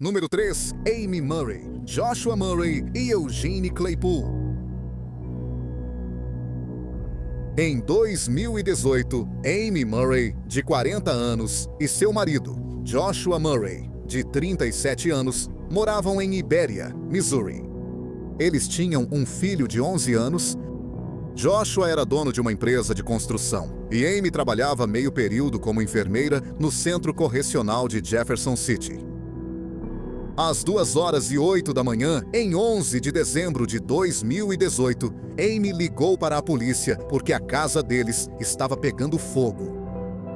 Número 3. Amy Murray, Joshua Murray e Eugene Claypool. Em 2018, Amy Murray, de 40 anos, e seu marido, Joshua Murray, de 37 anos, moravam em Iberia, Missouri. Eles tinham um filho de 11 anos. Joshua era dono de uma empresa de construção e Amy trabalhava meio período como enfermeira no Centro Correcional de Jefferson City. Às 2h08 da manhã, em 11 de dezembro de 2018, Amy ligou para a polícia porque a casa deles estava pegando fogo.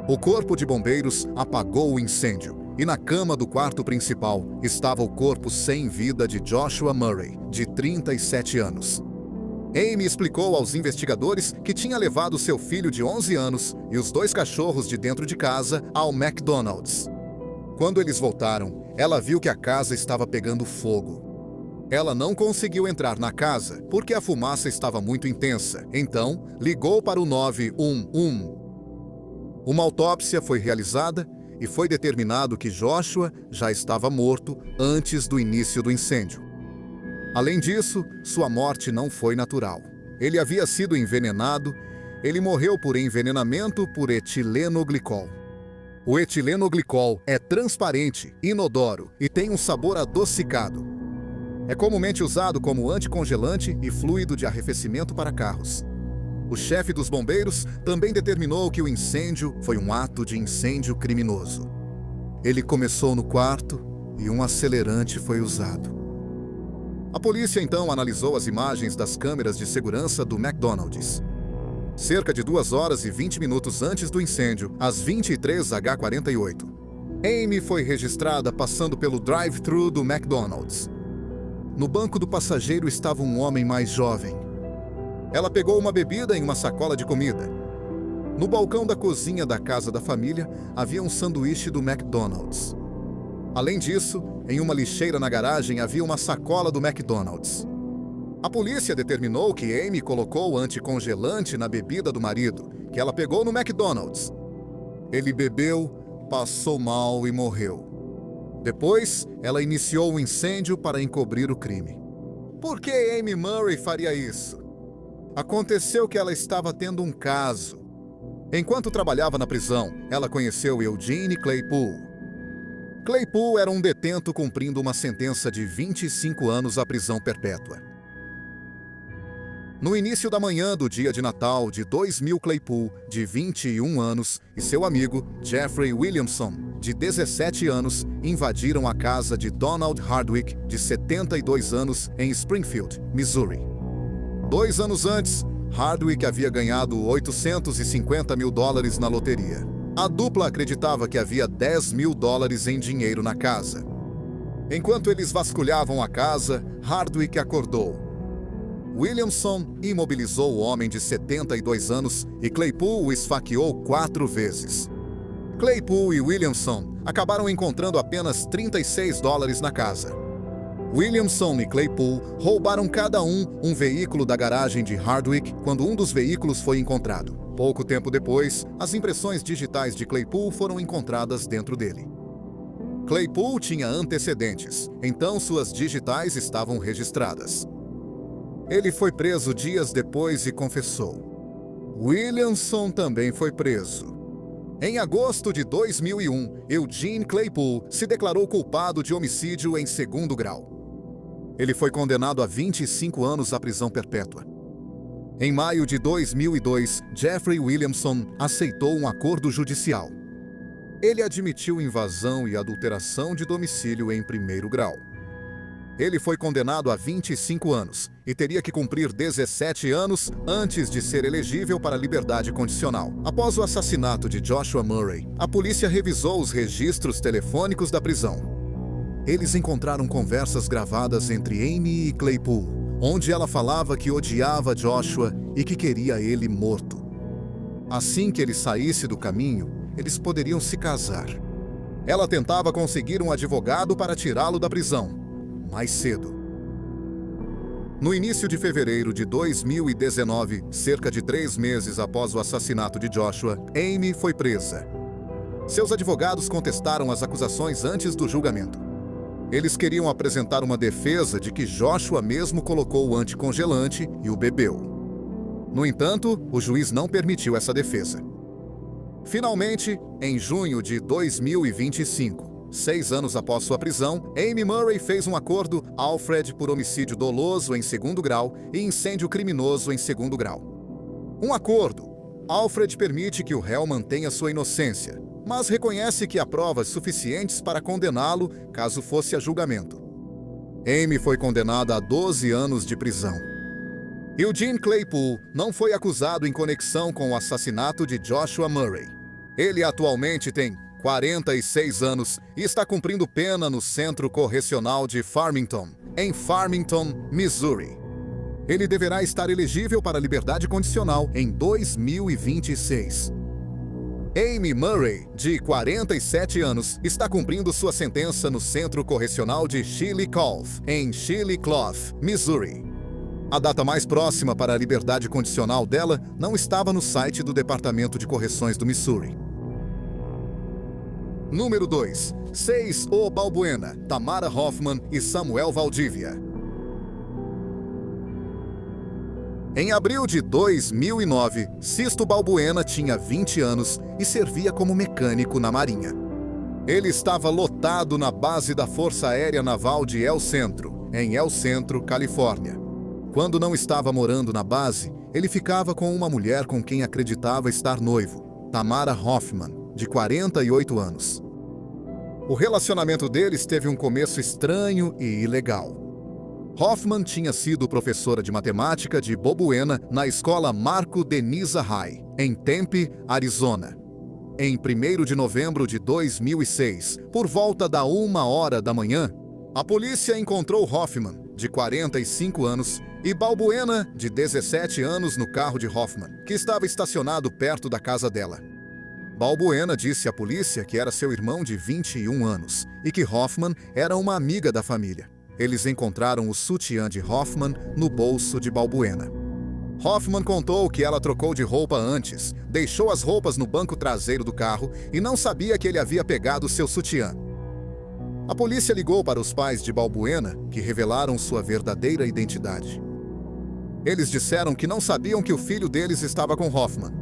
O corpo de bombeiros apagou o incêndio e na cama do quarto principal estava o corpo sem vida de Joshua Murray, de 37 anos. Amy explicou aos investigadores que tinha levado seu filho de 11 anos e os 2 cachorros de dentro de casa ao McDonald's. Quando eles voltaram, ela viu que a casa estava pegando fogo. Ela não conseguiu entrar na casa porque a fumaça estava muito intensa, então ligou para o 911. Uma autópsia foi realizada e foi determinado que Joshua já estava morto antes do início do incêndio. Além disso, sua morte não foi natural. Ele havia sido envenenado. Ele morreu por envenenamento por etilenoglicol. O etilenoglicol é transparente, inodoro e tem um sabor adocicado. É comumente usado como anticongelante e fluido de arrefecimento para carros. O chefe dos bombeiros também determinou que o incêndio foi um ato de incêndio criminoso. Ele começou no quarto e um acelerante foi usado. A polícia então analisou as imagens das câmeras de segurança do McDonald's. Cerca de 2h20 antes do incêndio, às 23h48, Amy foi registrada passando pelo drive-thru do McDonald's. No banco do passageiro estava um homem mais jovem. Ela pegou uma bebida em uma sacola de comida. No balcão da cozinha da casa da família havia um sanduíche do McDonald's. Além disso, em uma lixeira na garagem havia uma sacola do McDonald's. A polícia determinou que Amy colocou anticongelante na bebida do marido, que ela pegou no McDonald's. Ele bebeu, passou mal e morreu. Depois, ela iniciou o incêndio para encobrir o crime. Por que Amy Murray faria isso? Aconteceu que ela estava tendo um caso. Enquanto trabalhava na prisão, ela conheceu Eugene Claypool. Claypool era um detento cumprindo uma sentença de 25 anos à prisão perpétua. No início da manhã do dia de Natal de 2000, Claypool, de 21 anos, e seu amigo, Jeffrey Williamson, de 17 anos, invadiram a casa de Donald Hardwick, de 72 anos, em Springfield, Missouri. 2 anos antes, Hardwick havia ganhado $850 mil na loteria. A dupla acreditava que havia $10 mil em dinheiro na casa. Enquanto eles vasculhavam a casa, Hardwick acordou. Williamson imobilizou o homem de 72 anos e Claypool o esfaqueou 4 vezes. Claypool e Williamson acabaram encontrando apenas $36 na casa. Williamson e Claypool roubaram cada um veículo da garagem de Hardwick quando um dos veículos foi encontrado. Pouco tempo depois, as impressões digitais de Claypool foram encontradas dentro dele. Claypool tinha antecedentes, então suas digitais estavam registradas. Ele foi preso dias depois e confessou. Williamson também foi preso. Em agosto de 2001, Eugene Claypool se declarou culpado de homicídio em 2º grau. Ele foi condenado a 25 anos à prisão perpétua. Em maio de 2002, Jeffrey Williamson aceitou um acordo judicial. Ele admitiu invasão e adulteração de domicílio em 1º grau. Ele foi condenado a 25 anos e teria que cumprir 17 anos antes de ser elegível para liberdade condicional. Após o assassinato de Joshua Murray, a polícia revisou os registros telefônicos da prisão. Eles encontraram conversas gravadas entre Amy e Claypool, onde ela falava que odiava Joshua e que queria ele morto. Assim que ele saísse do caminho, eles poderiam se casar. Ela tentava conseguir um advogado para tirá-lo da prisão mais cedo. No início de fevereiro de 2019, cerca de 3 meses após o assassinato de Joshua, Amy foi presa. Seus advogados contestaram as acusações antes do julgamento. Eles queriam apresentar uma defesa de que Joshua mesmo colocou o anticongelante e o bebeu. No entanto, o juiz não permitiu essa defesa. Finalmente, em junho de 2025, 6 anos após sua prisão, Amy Murray fez um acordo Alfred por homicídio doloso em 2º grau e incêndio criminoso em 2º grau. Um acordo. Alfred permite que o réu mantenha sua inocência, mas reconhece que há provas suficientes para condená-lo caso fosse a julgamento. Amy foi condenada a 12 anos de prisão. Eugene Claypool não foi acusado em conexão com o assassinato de Joshua Murray. Ele atualmente tem 46 anos e está cumprindo pena no Centro Correcional de Farmington, em Farmington, Missouri. Ele deverá estar elegível para liberdade condicional em 2026. Amy Murray, de 47 anos, está cumprindo sua sentença no Centro Correcional de Chillicothe, em Chillicothe, Missouri. A data mais próxima para a liberdade condicional dela não estava no site do Departamento de Correções do Missouri. Número 2. 6. O Balbuena, Tamara Hoffman e Samuel Valdivia. Em abril de 2009, Sisto Balbuena tinha 20 anos e servia como mecânico na Marinha. Ele estava lotado na base da Força Aérea Naval de El Centro, em El Centro, Califórnia. Quando não estava morando na base, ele ficava com uma mulher com quem acreditava estar noivo, Tamara Hoffman, de 48 anos. O relacionamento deles teve um começo estranho e ilegal. Hoffman tinha sido professora de matemática de Balbuena na escola Marco Denisa High, em Tempe, Arizona. Em 1º de novembro de 2006, por volta da 1h da manhã, a polícia encontrou Hoffman, de 45 anos, e Balbuena, de 17 anos, no carro de Hoffman, que estava estacionado perto da casa dela. Balbuena disse à polícia que era seu irmão de 21 anos e que Hoffman era uma amiga da família. Eles encontraram o sutiã de Hoffman no bolso de Balbuena. Hoffman contou que ela trocou de roupa antes, deixou as roupas no banco traseiro do carro e não sabia que ele havia pegado seu sutiã. A polícia ligou para os pais de Balbuena, que revelaram sua verdadeira identidade. Eles disseram que não sabiam que o filho deles estava com Hoffman.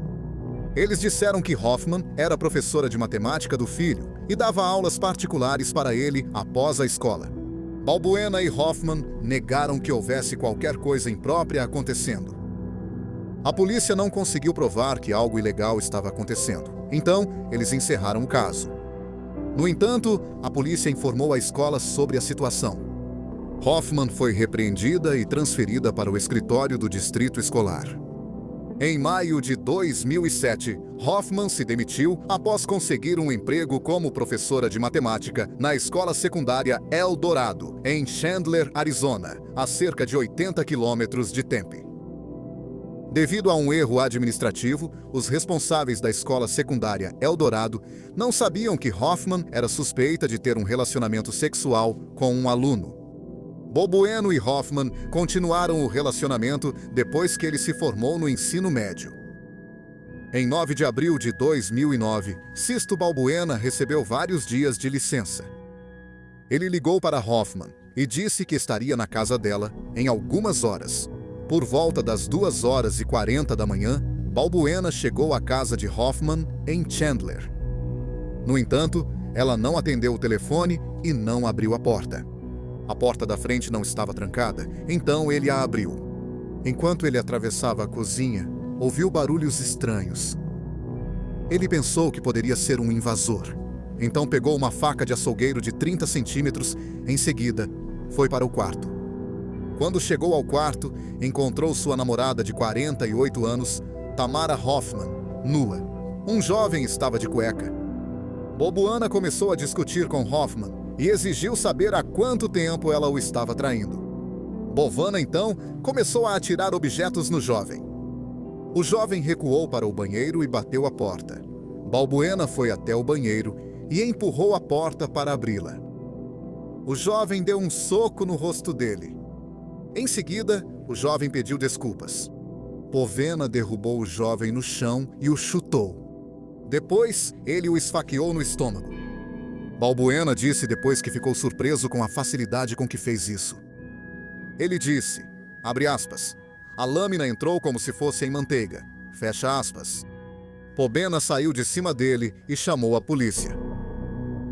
Eles disseram que Hoffman era professora de matemática do filho e dava aulas particulares para ele após a escola. Balbuena e Hoffman negaram que houvesse qualquer coisa imprópria acontecendo. A polícia não conseguiu provar que algo ilegal estava acontecendo, então eles encerraram o caso. No entanto, a polícia informou a escola sobre a situação. Hoffman foi repreendida e transferida para o escritório do distrito escolar. Em maio de 2007, Hoffman se demitiu após conseguir um emprego como professora de matemática na escola secundária El Dorado, em Chandler, Arizona, a cerca de 80 quilômetros de Tempe. Devido a um erro administrativo, os responsáveis da escola secundária El Dorado não sabiam que Hoffman era suspeita de ter um relacionamento sexual com um aluno. Balbuena e Hoffman continuaram o relacionamento depois que ele se formou no ensino médio. Em 9 de abril de 2009, Sisto Balbuena recebeu vários dias de licença. Ele ligou para Hoffman e disse que estaria na casa dela em algumas horas. Por volta das 2h40 da manhã, Balbuena chegou à casa de Hoffman em Chandler. No entanto, ela não atendeu o telefone e não abriu a porta. A porta da frente não estava trancada, então ele a abriu. Enquanto ele atravessava a cozinha, ouviu barulhos estranhos. Ele pensou que poderia ser um invasor. Então pegou uma faca de açougueiro de 30 centímetros. Em seguida, foi para o quarto. Quando chegou ao quarto, encontrou sua namorada de 48 anos, Tamara Hoffman, nua. Um jovem estava de cueca. Balbuena começou a discutir com Hoffman e exigiu saber há quanto tempo ela o estava traindo. Balbuena, então, começou a atirar objetos no jovem. O jovem recuou para o banheiro e bateu a porta. Balbuena foi até o banheiro e empurrou a porta para abri-la. O jovem deu um soco no rosto dele. Em seguida, o jovem pediu desculpas. Balbuena derrubou o jovem no chão e o chutou. Depois, ele o esfaqueou no estômago. Balbuena disse depois que ficou surpreso com a facilidade com que fez isso. Ele disse, abre aspas, a lâmina entrou como se fosse em manteiga, fecha aspas. Pobena saiu de cima dele e chamou a polícia.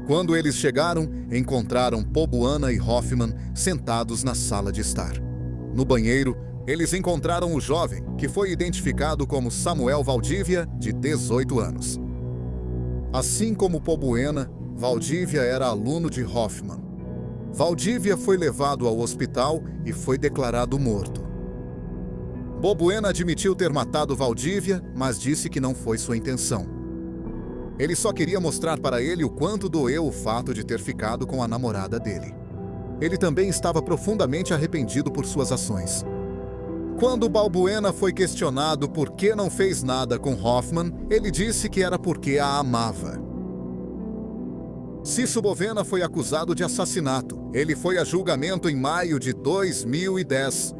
Quando eles chegaram, encontraram Pobuana e Hoffman sentados na sala de estar. No banheiro, eles encontraram o jovem, que foi identificado como Samuel Valdívia, de 18 anos. Assim como Pobuena, Valdívia era aluno de Hoffman. Valdívia foi levado ao hospital e foi declarado morto. Balbuena admitiu ter matado Valdívia, mas disse que não foi sua intenção. Ele só queria mostrar para ele o quanto doeu o fato de ter ficado com a namorada dele. Ele também estava profundamente arrependido por suas ações. Quando Balbuena foi questionado por que não fez nada com Hoffman, ele disse que era porque a amava. Cisso Bovena foi acusado de assassinato. Ele foi a julgamento em maio de 2010.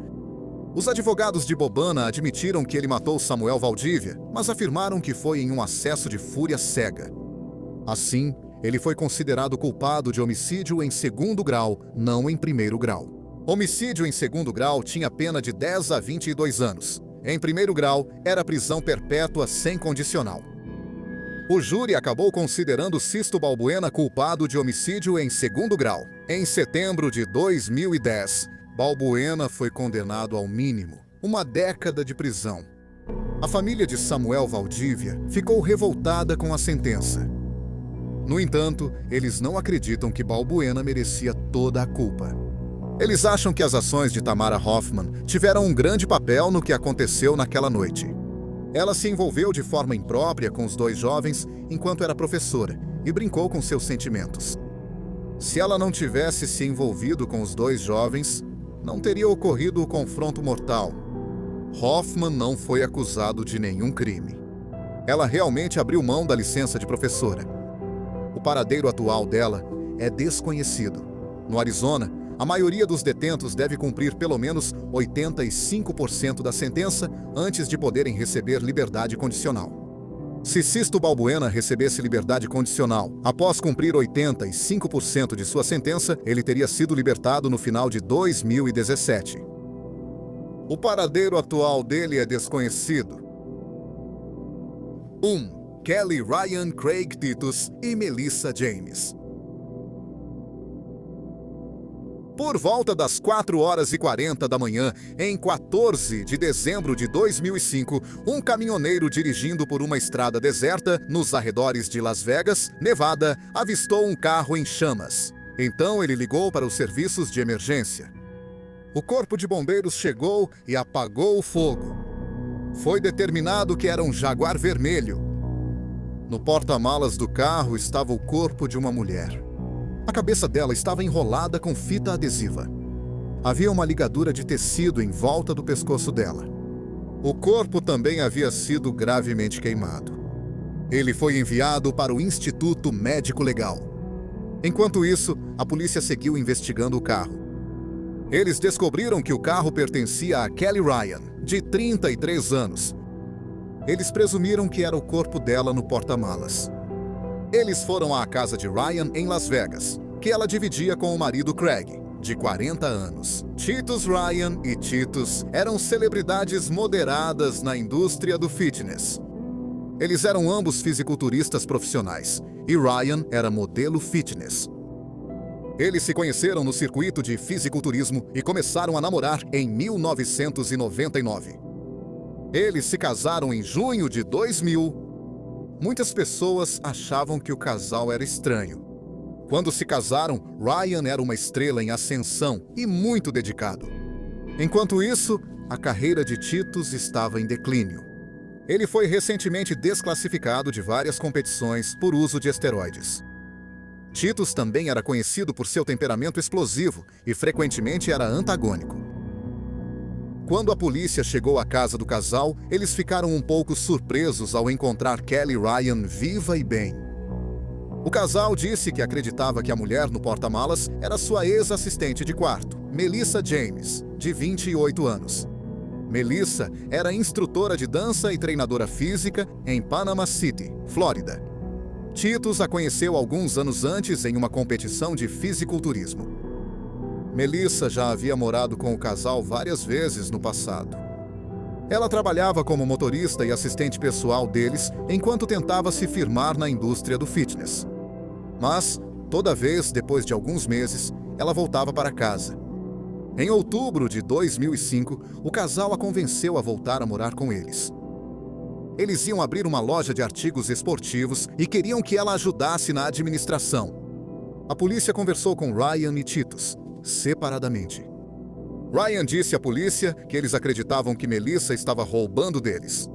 Os advogados de Bobana admitiram que ele matou Samuel Valdívia, mas afirmaram que foi em um acesso de fúria cega. Assim, ele foi considerado culpado de homicídio em segundo grau, não em primeiro grau. Homicídio em segundo grau tinha pena de 10 a 22 anos. Em primeiro grau, era prisão perpétua sem condicional. O júri acabou considerando Sisto Balbuena culpado de homicídio em segundo grau. Em setembro de 2010, Balbuena foi condenado ao mínimo, uma década de prisão. A família de Samuel Valdívia ficou revoltada com a sentença. No entanto, eles não acreditam que Balbuena merecia toda a culpa. Eles acham que as ações de Tamara Hoffman tiveram um grande papel no que aconteceu naquela noite. Ela se envolveu de forma imprópria com os dois jovens enquanto era professora e brincou com seus sentimentos. Se ela não tivesse se envolvido com os dois jovens, não teria ocorrido o confronto mortal. Hoffman não foi acusado de nenhum crime. Ela realmente abriu mão da licença de professora. O paradeiro atual dela é desconhecido. No Arizona, a maioria dos detentos deve cumprir pelo menos 85% da sentença antes de poderem receber liberdade condicional. Se Sisto Balbuena recebesse liberdade condicional após cumprir 85% de sua sentença, ele teria sido libertado no final de 2017. O paradeiro atual dele é desconhecido. 1. Kelly Ryan Craig Titus e Melissa James. Por volta das 4h40 da manhã, em 14 de dezembro de 2005, um caminhoneiro dirigindo por uma estrada deserta nos arredores de Las Vegas, Nevada, avistou um carro em chamas. Então ele ligou para os serviços de emergência. O corpo de bombeiros chegou e apagou o fogo. Foi determinado que era um Jaguar vermelho. No porta-malas do carro estava o corpo de uma mulher. A cabeça dela estava enrolada com fita adesiva. Havia uma ligadura de tecido em volta do pescoço dela. O corpo também havia sido gravemente queimado. Ele foi enviado para o Instituto Médico Legal. Enquanto isso, a polícia seguiu investigando o carro. Eles descobriram que o carro pertencia a Kelly Ryan, de 33 anos. Eles presumiram que era o corpo dela no porta-malas. Eles foram à casa de Ryan em Las Vegas, que ela dividia com o marido Craig, de 40 anos. Titus Ryan e Titus eram celebridades moderadas na indústria do fitness. Eles eram ambos fisiculturistas profissionais, e Ryan era modelo fitness. Eles se conheceram no circuito de fisiculturismo e começaram a namorar em 1999. Eles se casaram em junho de 2000. Muitas pessoas achavam que o casal era estranho. Quando se casaram, Ryan era uma estrela em ascensão e muito dedicado. Enquanto isso, a carreira de Titus estava em declínio. Ele foi recentemente desclassificado de várias competições por uso de esteroides. Titus também era conhecido por seu temperamento explosivo e frequentemente era antagônico. Quando a polícia chegou à casa do casal, eles ficaram um pouco surpresos ao encontrar Kelly Ryan viva e bem. O casal disse que acreditava que a mulher no porta-malas era sua ex-assistente de quarto, Melissa James, de 28 anos. Melissa era instrutora de dança e treinadora física em Panama City, Flórida. Titus a conheceu alguns anos antes em uma competição de fisiculturismo. Melissa já havia morado com o casal várias vezes no passado. Ela trabalhava como motorista e assistente pessoal deles enquanto tentava se firmar na indústria do fitness. Mas, toda vez, depois de alguns meses, ela voltava para casa. Em outubro de 2005, o casal a convenceu a voltar a morar com eles. Eles iam abrir uma loja de artigos esportivos e queriam que ela ajudasse na administração. A polícia conversou com Ryan e Titus, separadamente. Ryan disse à polícia que eles acreditavam que Melissa estava roubando deles.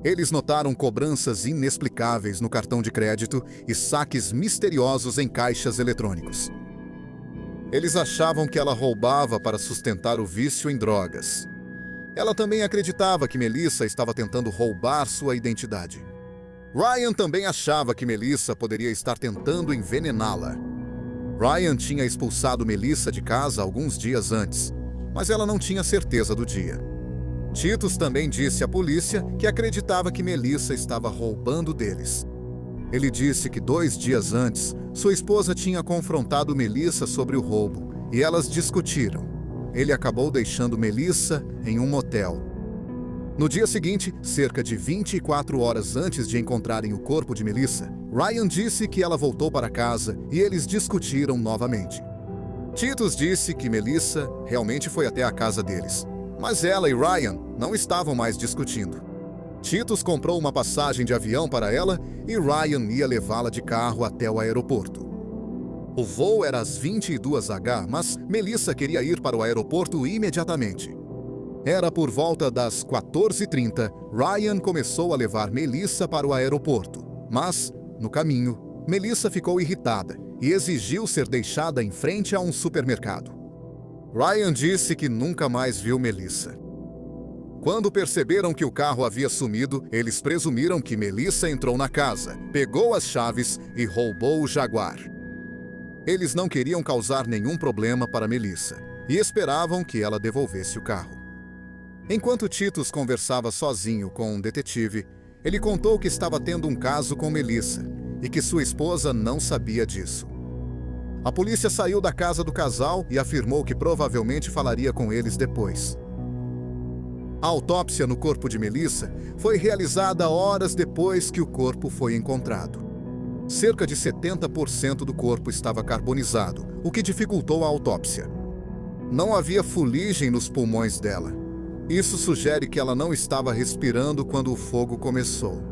Eles notaram cobranças inexplicáveis no cartão de crédito e saques misteriosos em caixas eletrônicos. Eles achavam que ela roubava para sustentar o vício em drogas. Ela também acreditava que Melissa estava tentando roubar sua identidade. Ryan também achava que Melissa poderia estar tentando envenená-la. Ryan tinha expulsado Melissa de casa alguns dias antes, mas ela não tinha certeza do dia. Titus também disse à polícia que acreditava que Melissa estava roubando deles. Ele disse que 2 dias antes, sua esposa tinha confrontado Melissa sobre o roubo e elas discutiram. Ele acabou deixando Melissa em um motel. No dia seguinte, cerca de 24 horas antes de encontrarem o corpo de Melissa, Ryan disse que ela voltou para casa e eles discutiram novamente. Titus disse que Melissa realmente foi até a casa deles, mas ela e Ryan não estavam mais discutindo. Titus comprou uma passagem de avião para ela e Ryan ia levá-la de carro até o aeroporto. O voo era às 22h, mas Melissa queria ir para o aeroporto imediatamente. Era por volta das 14h30, Ryan começou a levar Melissa para o aeroporto, mas, no caminho, Melissa ficou irritada e exigiu ser deixada em frente a um supermercado. Ryan disse que nunca mais viu Melissa. Quando perceberam que o carro havia sumido, eles presumiram que Melissa entrou na casa, pegou as chaves e roubou o Jaguar. Eles não queriam causar nenhum problema para Melissa e esperavam que ela devolvesse o carro. Enquanto Titus conversava sozinho com um detetive, ele contou que estava tendo um caso com Melissa e que sua esposa não sabia disso. A polícia saiu da casa do casal e afirmou que provavelmente falaria com eles depois. A autópsia no corpo de Melissa foi realizada horas depois que o corpo foi encontrado. Cerca de 70% do corpo estava carbonizado, o que dificultou a autópsia. Não havia fuligem nos pulmões dela. Isso sugere que ela não estava respirando quando o fogo começou.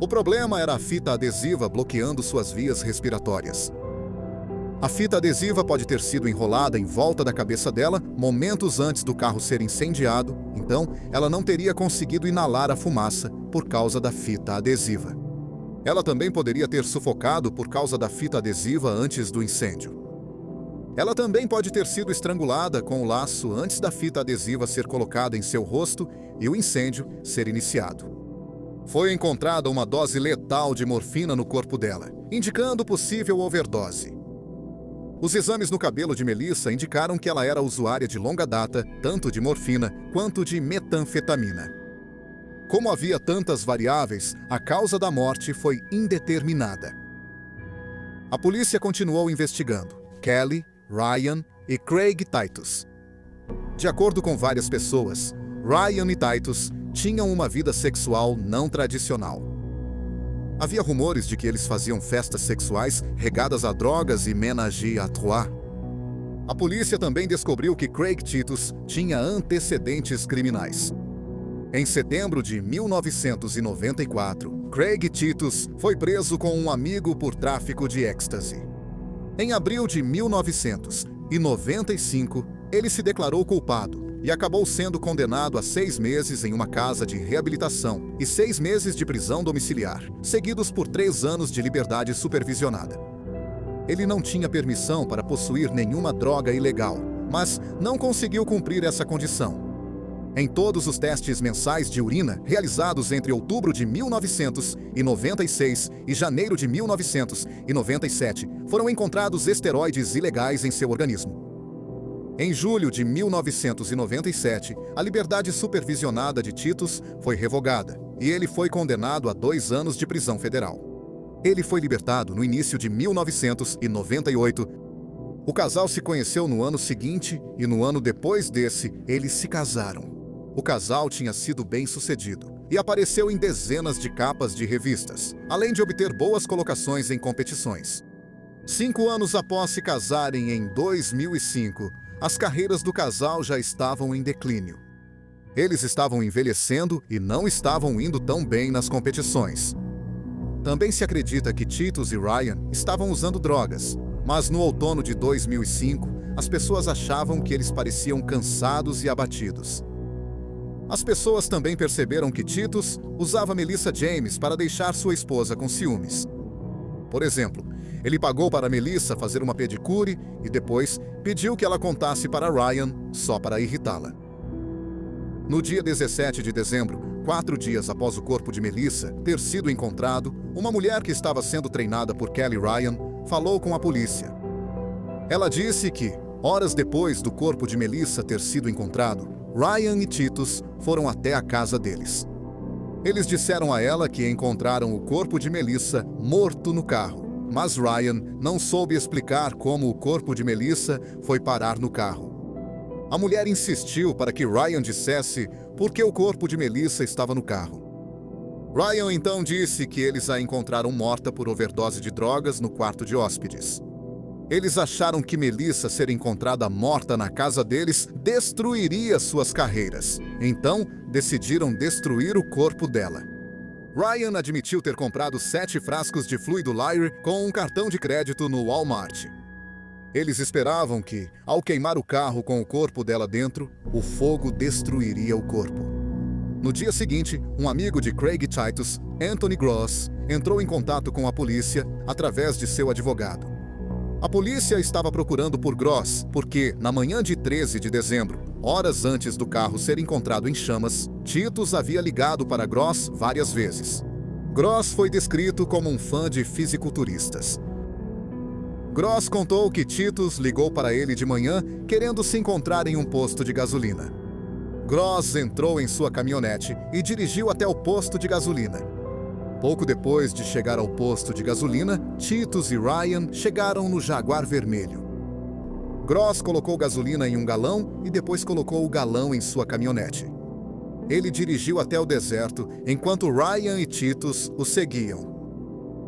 O problema era a fita adesiva bloqueando suas vias respiratórias. A fita adesiva pode ter sido enrolada em volta da cabeça dela momentos antes do carro ser incendiado, então ela não teria conseguido inalar a fumaça por causa da fita adesiva. Ela também poderia ter sufocado por causa da fita adesiva antes do incêndio. Ela também pode ter sido estrangulada com o laço antes da fita adesiva ser colocada em seu rosto e o incêndio ser iniciado. Foi encontrada uma dose letal de morfina no corpo dela, indicando possível overdose. Os exames no cabelo de Melissa indicaram que ela era usuária de longa data, tanto de morfina quanto de metanfetamina. Como havia tantas variáveis, a causa da morte foi indeterminada. A polícia continuou investigando Kelly, Ryan e Craig Titus. De acordo com várias pessoas, Ryan e Titus tinham uma vida sexual não tradicional. Havia rumores de que eles faziam festas sexuais regadas a drogas e ménage à trois. A polícia também descobriu que Craig Titus tinha antecedentes criminais. Em setembro de 1994, Craig Titus foi preso com um amigo por tráfico de êxtase. Em abril de 1995, ele se declarou culpado e acabou sendo condenado a 6 meses em uma casa de reabilitação e 6 meses de prisão domiciliar, seguidos por 3 anos de liberdade supervisionada. Ele não tinha permissão para possuir nenhuma droga ilegal, mas não conseguiu cumprir essa condição. Em todos os testes mensais de urina realizados entre outubro de 1996 e janeiro de 1997, foram encontrados esteroides ilegais em seu organismo. Em julho de 1997, a liberdade supervisionada de Titus foi revogada e ele foi condenado a 2 anos de prisão federal. Ele foi libertado no início de 1998. O casal se conheceu no ano seguinte e no ano depois desse, eles se casaram. O casal tinha sido bem-sucedido e apareceu em dezenas de capas de revistas, além de obter boas colocações em competições. 5 anos após se casarem em 2005, as carreiras do casal já estavam em declínio. Eles estavam envelhecendo e não estavam indo tão bem nas competições. Também se acredita que Titus e Ryan estavam usando drogas, mas no outono de 2005, as pessoas achavam que eles pareciam cansados e abatidos. As pessoas também perceberam que Titus usava Melissa James para deixar sua esposa com ciúmes. Por exemplo, ele pagou para Melissa fazer uma pedicure e depois pediu que ela contasse para Ryan só para irritá-la. No dia 17 de dezembro, 4 dias após o corpo de Melissa ter sido encontrado, uma mulher que estava sendo treinada por Kelly Ryan falou com a polícia. Ela disse que, horas depois do corpo de Melissa ter sido encontrado, Ryan e Titus foram até a casa deles. Eles disseram a ela que encontraram o corpo de Melissa morto no carro, mas Ryan não soube explicar como o corpo de Melissa foi parar no carro. A mulher insistiu para que Ryan dissesse por que o corpo de Melissa estava no carro. Ryan então disse que eles a encontraram morta por overdose de drogas no quarto de hóspedes. Eles acharam que Melissa ser encontrada morta na casa deles destruiria suas carreiras. Então, decidiram destruir o corpo dela. Ryan admitiu ter comprado 7 frascos de fluido Lyre com um cartão de crédito no Walmart. Eles esperavam que, ao queimar o carro com o corpo dela dentro, o fogo destruiria o corpo. No dia seguinte, um amigo de Craig Titus, Anthony Gross, entrou em contato com a polícia através de seu advogado. A polícia estava procurando por Gross porque, na manhã de 13 de dezembro, horas antes do carro ser encontrado em chamas, Titus havia ligado para Gross várias vezes. Gross foi descrito como um fã de fisiculturistas. Gross contou que Titus ligou para ele de manhã querendo se encontrar em um posto de gasolina. Gross entrou em sua caminhonete e dirigiu até o posto de gasolina. Pouco depois de chegar ao posto de gasolina, Titus e Ryan chegaram no Jaguar vermelho. Gross colocou gasolina em um galão e depois colocou o galão em sua caminhonete. Ele dirigiu até o deserto, enquanto Ryan e Titus o seguiam.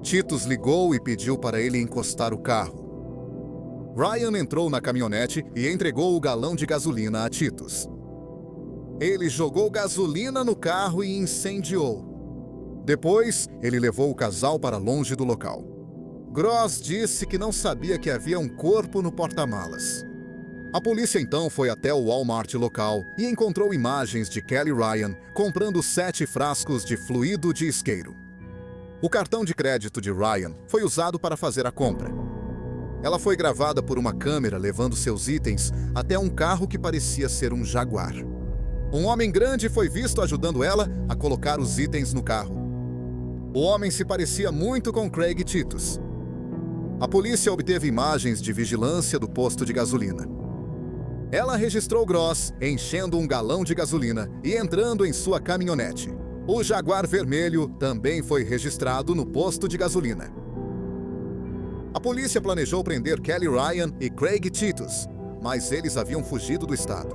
Titus ligou e pediu para ele encostar o carro. Ryan entrou na caminhonete e entregou o galão de gasolina a Titus. Ele jogou gasolina no carro e incendiou. Depois, ele levou o casal para longe do local. Gross disse que não sabia que havia um corpo no porta-malas. A polícia então foi até o Walmart local e encontrou imagens de Kelly Ryan comprando 7 frascos de fluido de isqueiro. O cartão de crédito de Ryan foi usado para fazer a compra. Ela foi gravada por uma câmera levando seus itens até um carro que parecia ser um Jaguar. Um homem grande foi visto ajudando ela a colocar os itens no carro. O homem se parecia muito com Craig Titus. A polícia obteve imagens de vigilância do posto de gasolina. Ela registrou Gross enchendo um galão de gasolina e entrando em sua caminhonete. O Jaguar vermelho também foi registrado no posto de gasolina. A polícia planejou prender Kelly Ryan e Craig Titus, mas eles haviam fugido do estado.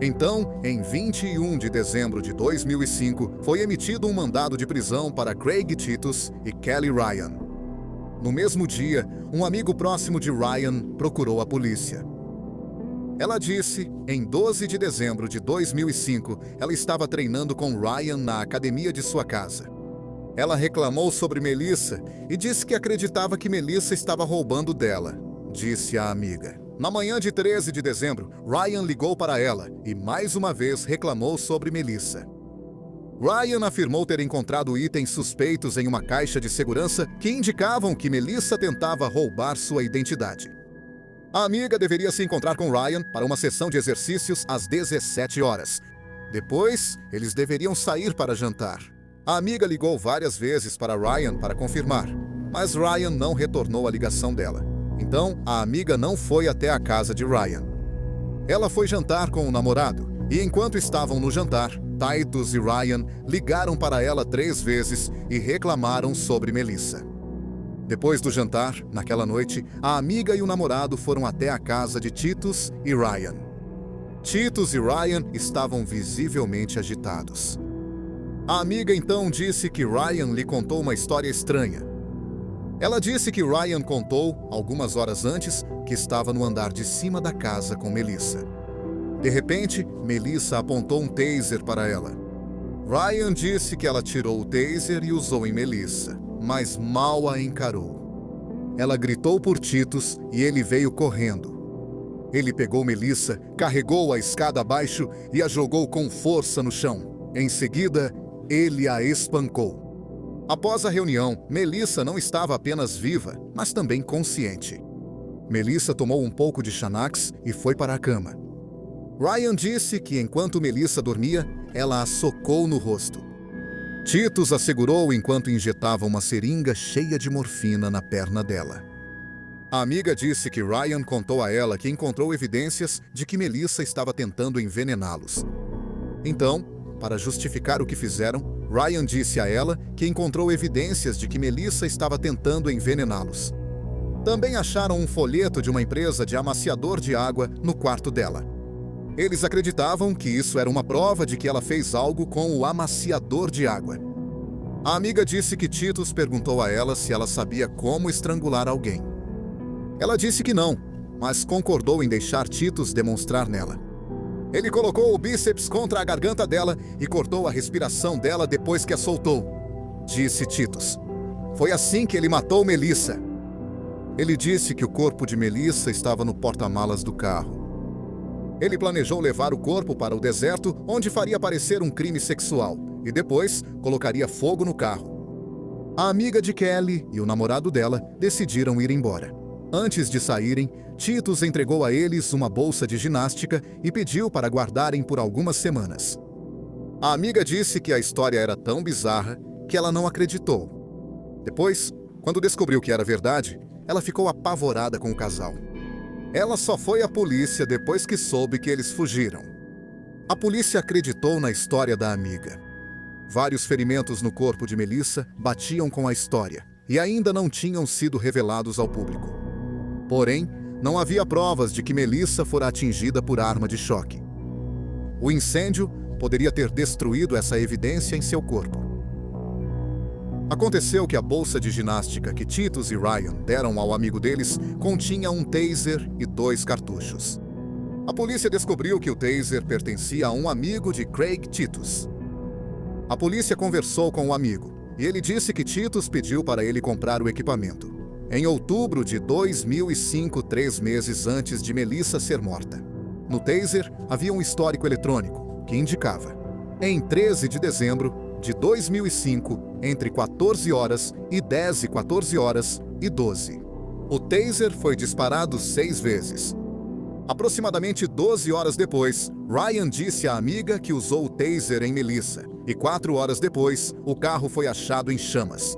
Então, em 21 de dezembro de 2005, foi emitido um mandado de prisão para Craig Titus e Kelly Ryan. No mesmo dia, um amigo próximo de Ryan procurou a polícia. Ela disse, em 12 de dezembro de 2005, ela estava treinando com Ryan na academia de sua casa. Ela reclamou sobre Melissa e disse que acreditava que Melissa estava roubando dela, disse a amiga. Na manhã de 13 de dezembro, Ryan ligou para ela e mais uma vez reclamou sobre Melissa. Ryan afirmou ter encontrado itens suspeitos em uma caixa de segurança que indicavam que Melissa tentava roubar sua identidade. A amiga deveria se encontrar com Ryan para uma sessão de exercícios às 17 horas. Depois, eles deveriam sair para jantar. A amiga ligou várias vezes para Ryan para confirmar, mas Ryan não retornou a ligação dela. Então, a amiga não foi até a casa de Ryan. Ela foi jantar com o namorado, e enquanto estavam no jantar, Titus e Ryan ligaram para ela 3 vezes e reclamaram sobre Melissa. Depois do jantar, naquela noite, a amiga e o namorado foram até a casa de Titus e Ryan. Titus e Ryan estavam visivelmente agitados. A amiga então disse que Ryan lhe contou uma história estranha. Ela disse que Ryan contou, algumas horas antes, que estava no andar de cima da casa com Melissa. De repente, Melissa apontou um taser para ela. Ryan disse que ela tirou o taser e usou em Melissa, mas mal a encarou. Ela gritou por Titus e ele veio correndo. Ele pegou Melissa, carregou a escada abaixo e a jogou com força no chão. Em seguida, ele a espancou. Após a reunião, Melissa não estava apenas viva, mas também consciente. Melissa tomou um pouco de Xanax e foi para a cama. Ryan disse que enquanto Melissa dormia, ela a socou no rosto. Titus a segurou enquanto injetava uma seringa cheia de morfina na perna dela. A amiga disse que Ryan contou a ela que encontrou evidências de que Melissa estava tentando envenená-los. Então, para justificar o que fizeram, Ryan disse a ela que encontrou evidências de que Melissa estava tentando envenená-los. Também acharam um folheto de uma empresa de amaciador de água no quarto dela. Eles acreditavam que isso era uma prova de que ela fez algo com o amaciador de água. A amiga disse que Titus perguntou a ela se ela sabia como estrangular alguém. Ela disse que não, mas concordou em deixar Titus demonstrar nela. Ele colocou o bíceps contra a garganta dela e cortou a respiração dela depois que a soltou, disse Titus. Foi assim que ele matou Melissa. Ele disse que o corpo de Melissa estava no porta-malas do carro. Ele planejou levar o corpo para o deserto, onde faria parecer um crime sexual, e depois colocaria fogo no carro. A amiga de Kelly e o namorado dela decidiram ir embora. Antes de saírem, Titus entregou a eles uma bolsa de ginástica e pediu para guardarem por algumas semanas. A amiga disse que a história era tão bizarra que ela não acreditou. Depois, quando descobriu que era verdade, ela ficou apavorada com o casal. Ela só foi à polícia depois que soube que eles fugiram. A polícia acreditou na história da amiga. Vários ferimentos no corpo de Melissa batiam com a história e ainda não tinham sido revelados ao público. Porém, não havia provas de que Melissa fora atingida por arma de choque. O incêndio poderia ter destruído essa evidência em seu corpo. Aconteceu que a bolsa de ginástica que Titus e Ryan deram ao amigo deles continha um taser e 2 cartuchos. A polícia descobriu que o taser pertencia a um amigo de Craig Titus. A polícia conversou com o amigo e ele disse que Titus pediu para ele comprar o equipamento. Em outubro de 2005, 3 meses antes de Melissa ser morta. No taser havia um histórico eletrônico que indicava: em 13 de dezembro de 2005, entre 14 horas e 10 e 14 horas e 12. O taser foi disparado 6 vezes. Aproximadamente 12 horas depois, Ryan disse à amiga que usou o taser em Melissa, e 4 horas depois, o carro foi achado em chamas.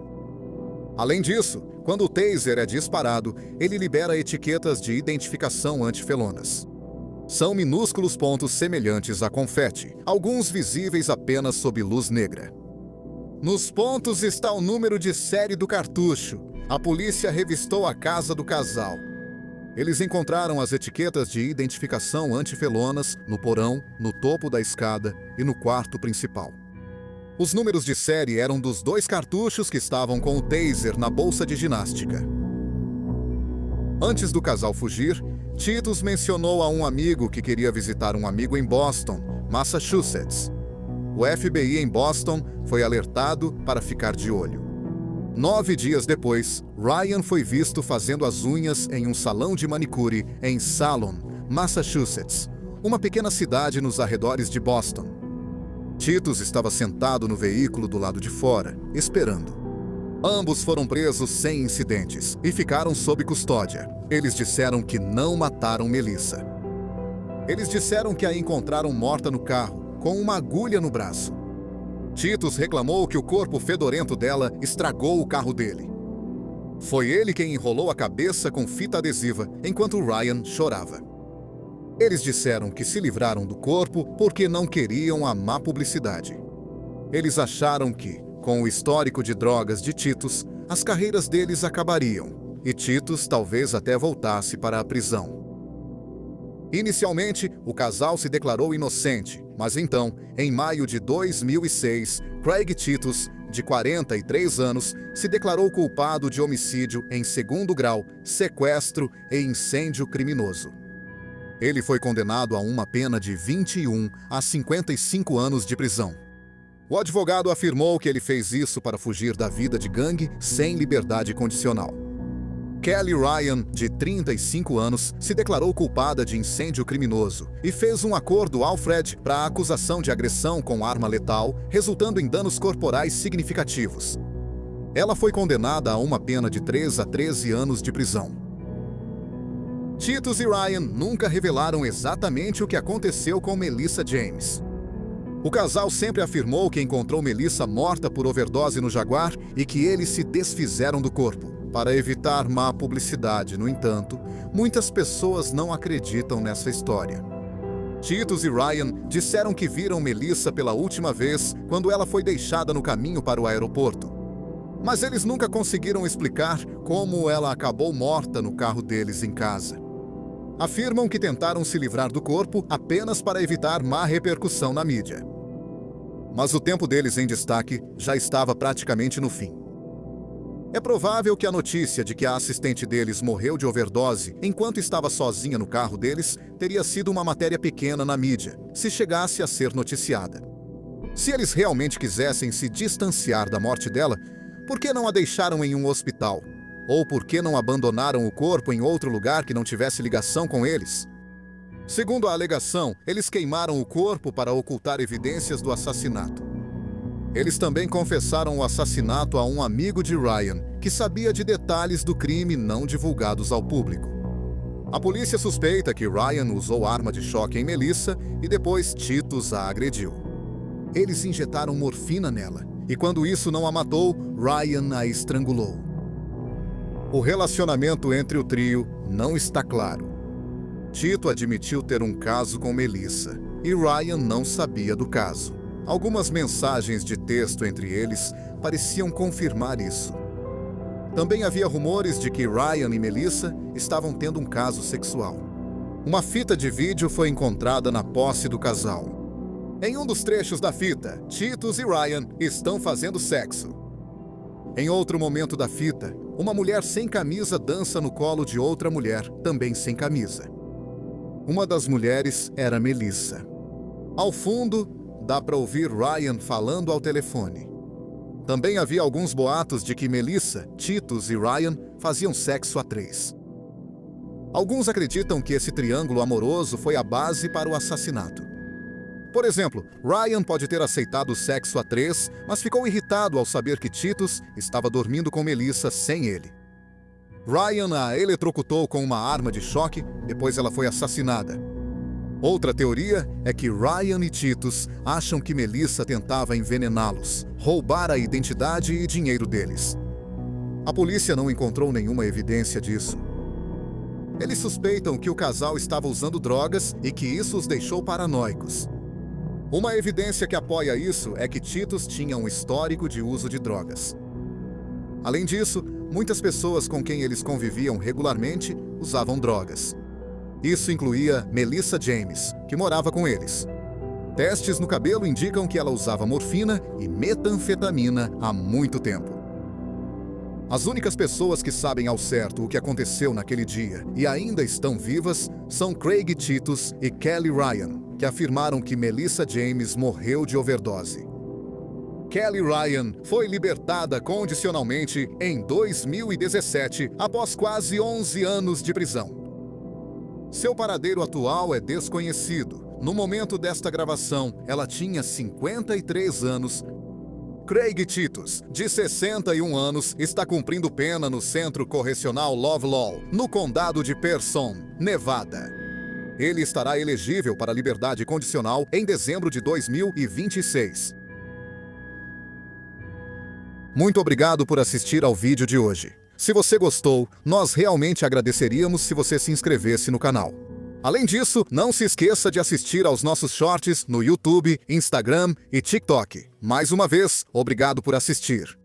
Além disso, quando o taser é disparado, ele libera etiquetas de identificação antifelonas. São minúsculos pontos semelhantes a confete, alguns visíveis apenas sob luz negra. Nos pontos está o número de série do cartucho. A polícia revistou a casa do casal. Eles encontraram as etiquetas de identificação antifelonas no porão, no topo da escada e no quarto principal. Os números de série eram dos 2 cartuchos que estavam com o taser na bolsa de ginástica. Antes do casal fugir, Titus mencionou a um amigo que queria visitar um amigo em Boston, Massachusetts. O FBI em Boston foi alertado para ficar de olho. 9 dias depois, Ryan foi visto fazendo as unhas em um salão de manicure em Salem, Massachusetts, uma pequena cidade nos arredores de Boston. Titus estava sentado no veículo do lado de fora, esperando. Ambos foram presos sem incidentes e ficaram sob custódia. Eles disseram que não mataram Melissa. Eles disseram que a encontraram morta no carro, com uma agulha no braço. Titus reclamou que o corpo fedorento dela estragou o carro dele. Foi ele quem enrolou a cabeça com fita adesiva, enquanto Ryan chorava. Eles disseram que se livraram do corpo porque não queriam a má publicidade. Eles acharam que, com o histórico de drogas de Titus, as carreiras deles acabariam, e Titus talvez até voltasse para a prisão. Inicialmente, o casal se declarou inocente, mas então, em maio de 2006, Craig Titus, de 43 anos, se declarou culpado de homicídio em segundo grau, sequestro e incêndio criminoso. Ele foi condenado a uma pena de 21 a 55 anos de prisão. O advogado afirmou que ele fez isso para fugir da vida de gangue sem liberdade condicional. Kelly Ryan, de 35 anos, se declarou culpada de incêndio criminoso e fez um acordo Alfred para a acusação de agressão com arma letal, resultando em danos corporais significativos. Ela foi condenada a uma pena de 3 a 13 anos de prisão. Titus e Ryan nunca revelaram exatamente o que aconteceu com Melissa James. O casal sempre afirmou que encontrou Melissa morta por overdose no Jaguar e que eles se desfizeram do corpo. Para evitar má publicidade, no entanto, muitas pessoas não acreditam nessa história. Titus e Ryan disseram que viram Melissa pela última vez quando ela foi deixada no caminho para o aeroporto. Mas eles nunca conseguiram explicar como ela acabou morta no carro deles em casa. Afirmam que tentaram se livrar do corpo apenas para evitar má repercussão na mídia. Mas o tempo deles em destaque já estava praticamente no fim. É provável que a notícia de que a assistente deles morreu de overdose enquanto estava sozinha no carro deles teria sido uma matéria pequena na mídia, se chegasse a ser noticiada. Se eles realmente quisessem se distanciar da morte dela, por que não a deixaram em um hospital? Ou por que não abandonaram o corpo em outro lugar que não tivesse ligação com eles? Segundo a alegação, eles queimaram o corpo para ocultar evidências do assassinato. Eles também confessaram o assassinato a um amigo de Ryan, que sabia de detalhes do crime não divulgados ao público. A polícia suspeita que Ryan usou arma de choque em Melissa e depois Titus a agrediu. Eles injetaram morfina nela, e quando isso não a matou, Ryan a estrangulou. O relacionamento entre o trio não está claro. Tito admitiu ter um caso com Melissa, e Ryan não sabia do caso. Algumas mensagens de texto entre eles pareciam confirmar isso. Também havia rumores de que Ryan e Melissa estavam tendo um caso sexual. Uma fita de vídeo foi encontrada na posse do casal. Em um dos trechos da fita, Titus e Ryan estão fazendo sexo. Em outro momento da fita, uma mulher sem camisa dança no colo de outra mulher, também sem camisa. Uma das mulheres era Melissa. Ao fundo, dá para ouvir Ryan falando ao telefone. Também havia alguns boatos de que Melissa, Titus e Ryan faziam sexo a três. Alguns acreditam que esse triângulo amoroso foi a base para o assassinato. Por exemplo, Ryan pode ter aceitado o sexo a três, mas ficou irritado ao saber que Titus estava dormindo com Melissa sem ele. Ryan a eletrocutou com uma arma de choque, depois ela foi assassinada. Outra teoria é que Ryan e Titus acham que Melissa tentava envenená-los, roubar a identidade e dinheiro deles. A polícia não encontrou nenhuma evidência disso. Eles suspeitam que o casal estava usando drogas e que isso os deixou paranoicos. Uma evidência que apoia isso é que Titus tinha um histórico de uso de drogas. Além disso, muitas pessoas com quem eles conviviam regularmente usavam drogas. Isso incluía Melissa James, que morava com eles. Testes no cabelo indicam que ela usava morfina e metanfetamina há muito tempo. As únicas pessoas que sabem ao certo o que aconteceu naquele dia e ainda estão vivas são Craig Titus e Kelly Ryan, que afirmaram que Melissa James morreu de overdose. Kelly Ryan foi libertada condicionalmente em 2017, após quase 11 anos de prisão. Seu paradeiro atual é desconhecido. No momento desta gravação, ela tinha 53 anos. Craig Titus, de 61 anos, está cumprindo pena no Centro Correcional Lovelock, no condado de Person, Nevada. Ele estará elegível para liberdade condicional em dezembro de 2026. Muito obrigado por assistir ao vídeo de hoje. Se você gostou, nós realmente agradeceríamos se você se inscrevesse no canal. Além disso, não se esqueça de assistir aos nossos shorts no YouTube, Instagram e TikTok. Mais uma vez, obrigado por assistir.